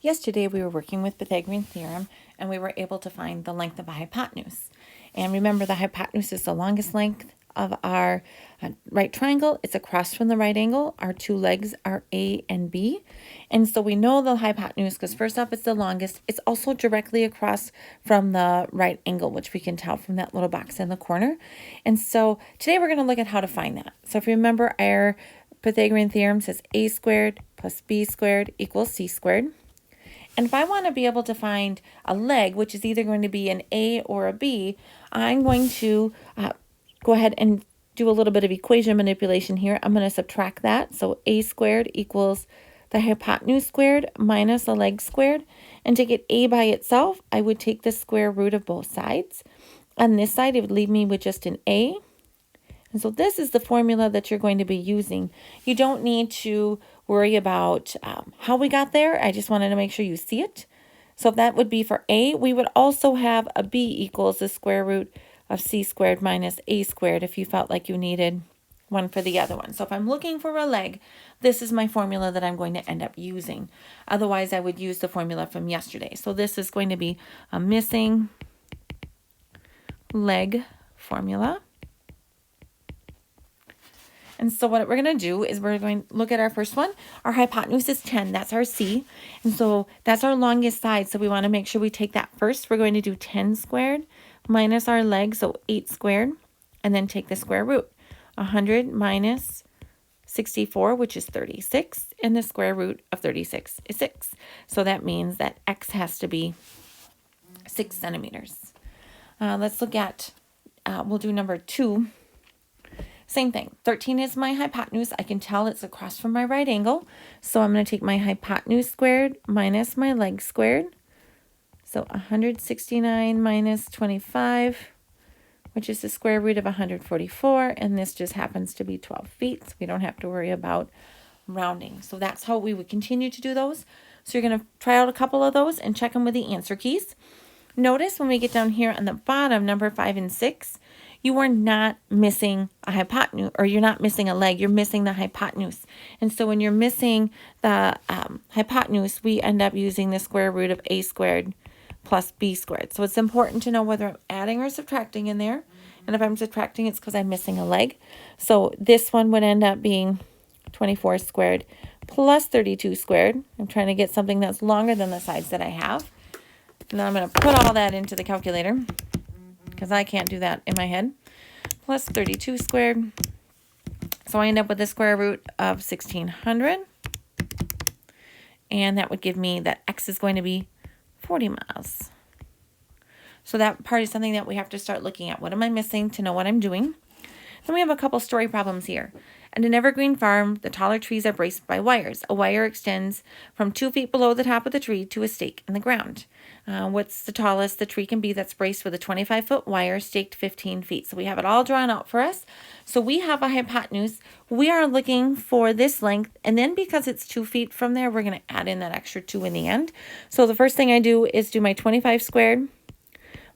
Yesterday we were working with Pythagorean Theorem and we were able to find the length of a hypotenuse. And remember, the hypotenuse is the longest length of our right triangle. It's across from the right angle. Our two legs are A and B. And so we know the hypotenuse because first off, it's the longest. It's also directly across from the right angle, which we can tell from that little box in the corner. And so today we're going to look at how to find that. So if you remember, our Pythagorean theorem says a squared plus b squared equals c squared. And if I want to be able to find a leg, which is either going to be an A or a B, I'm going to go ahead and do a little bit of equation manipulation here. I'm going to subtract that. So a squared equals the hypotenuse squared minus the leg squared. And to get a by itself, I would take the square root of both sides. On this side, it would leave me with just an a. And so this is the formula that you're going to be using. You don't need to worry about how we got there. I just wanted to make sure you see it. So that would be for A. We would also have a B equals the square root of c squared minus a squared if you felt like you needed one for the other one. So if I'm looking for a leg, this is my formula that I'm going to end up using. Otherwise, I would use the formula from yesterday. So this is going to be a missing leg formula. And so what we're going to do is we're going to look at our first one. Our hypotenuse is 10. That's our C. And so that's our longest side. So we want to make sure we take that first. We're going to do 10 squared minus our leg, so 8 squared, and then take the square root. 100 minus 64, which is 36, and the square root of 36 is 6. So that means that x has to be 6 centimeters. Let's look at, we'll do number 2. Same thing. 13 is my hypotenuse. I can tell it's across from my right angle. So I'm going to take my hypotenuse squared minus my leg squared. So 169 minus 25, which is the square root of 144. And this just happens to be 12 feet. So we don't have to worry about rounding. So that's how we would continue to do those. So you're going to try out a couple of those and check them with the answer keys. Notice when we get down here on the bottom, number 5 and 6, you are not missing a hypotenuse, or you're not missing a leg, you're missing the hypotenuse. And so when you're missing the hypotenuse, we end up using the square root of a squared plus b squared. So it's important to know whether I'm adding or subtracting in there. And if I'm subtracting, it's because I'm missing a leg. So this one would end up being 24 squared plus 32 squared. I'm trying to get something that's longer than the sides that I have. Now I'm going to put all that into the calculator, because I can't do that in my head, plus 32 squared. So I end up with the square root of 1600. And that would give me that x is going to be 40 miles. So that part is something that we have to start looking at. What am I missing to know what I'm doing? Then we have a couple story problems here. At an evergreen farm, the taller trees are braced by wires. A wire extends from 2 feet below the top of the tree to a stake in the ground. What's the tallest the tree can be that's braced with a 25-foot wire staked 15 feet? So we have it all drawn out for us. So we have a hypotenuse. We are looking for this length. And then because it's 2 feet from there, we're going to add in that extra 2 in the end. So the first thing I do is do my 25 squared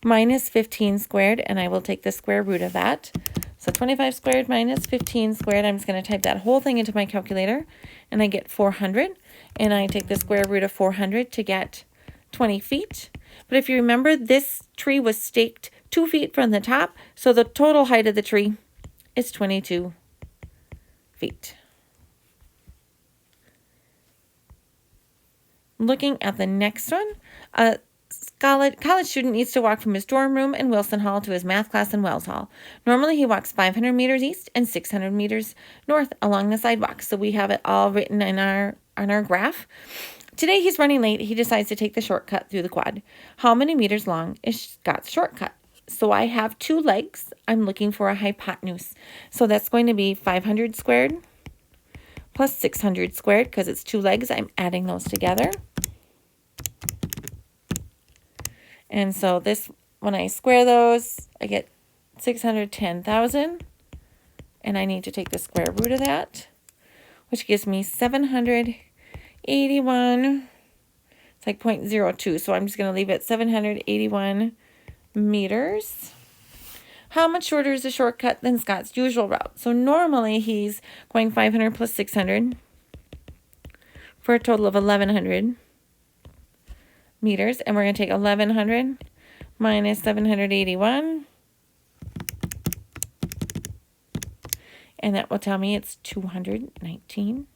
minus 15 squared. And I will take the square root of that. So 25 squared minus 15 squared, I'm just going to type that whole thing into my calculator, and I get 400. And I take the square root of 400 to get 20 feet. But if you remember, this tree was staked 2 feet from the top, so the total height of the tree is 22 feet. Looking at the next one, college student needs to walk from his dorm room in Wilson Hall to his math class in Wells Hall. Normally, he walks 500 meters east and 600 meters north along the sidewalk. So we have it all written in on our graph. Today, he's running late. He decides to take the shortcut through the quad. How many meters long is Scott's shortcut? So I have 2 legs. I'm looking for a hypotenuse. So that's going to be 500 squared plus 600 squared, because it's 2 legs. I'm adding those together. And so this, when I square those, I get 610,000. And I need to take the square root of that, which gives me 781. It's like 0.02. So I'm just going to leave it 781 meters. How much shorter is the shortcut than Scott's usual route? So normally he's going 500 plus 600 for a total of 1,100. meters. And we're going to take 1,100 minus 781. And that will tell me it's 219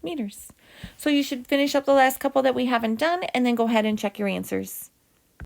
meters. So you should finish up the last couple that we haven't done and then go ahead and check your answers.